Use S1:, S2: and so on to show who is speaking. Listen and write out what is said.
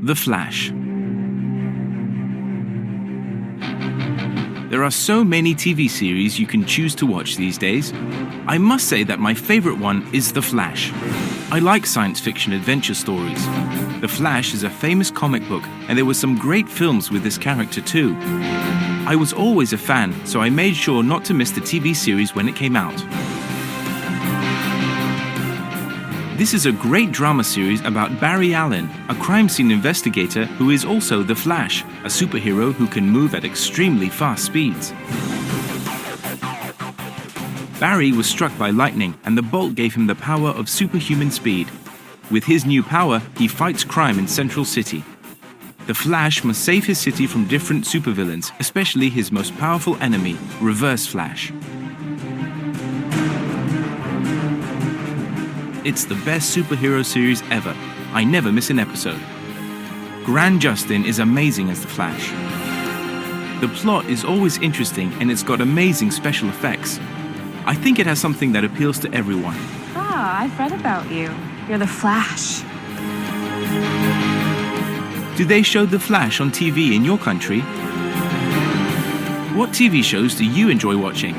S1: The Flash. There are so many TV series you can choose to watch these days. I must say that my favorite one is The Flash. I like science fiction adventure stories. The Flash is a famous comic book, and there were some great films with this character too. I was always a fan, so I made sure not to miss the TV series when it came out. This is a great drama series about Barry Allen, a crime scene investigator who is also the Flash, a superhero who can move at extremely fast speeds. Barry was struck by lightning, and the bolt gave him the power of superhuman speed. With his new power, he fights crime in Central City. The Flash must save his city from different supervillains, especially his most powerful enemy, Reverse Flash. It's the best superhero series ever. I never miss an episode. Grant Gustin is amazing as the Flash. The plot is always interesting, and it's got amazing special effects. I think it has something that appeals to everyone.
S2: Ah, I've read about you. You're the Flash.
S1: Do they show The Flash on TV in your country? What TV shows do you enjoy watching?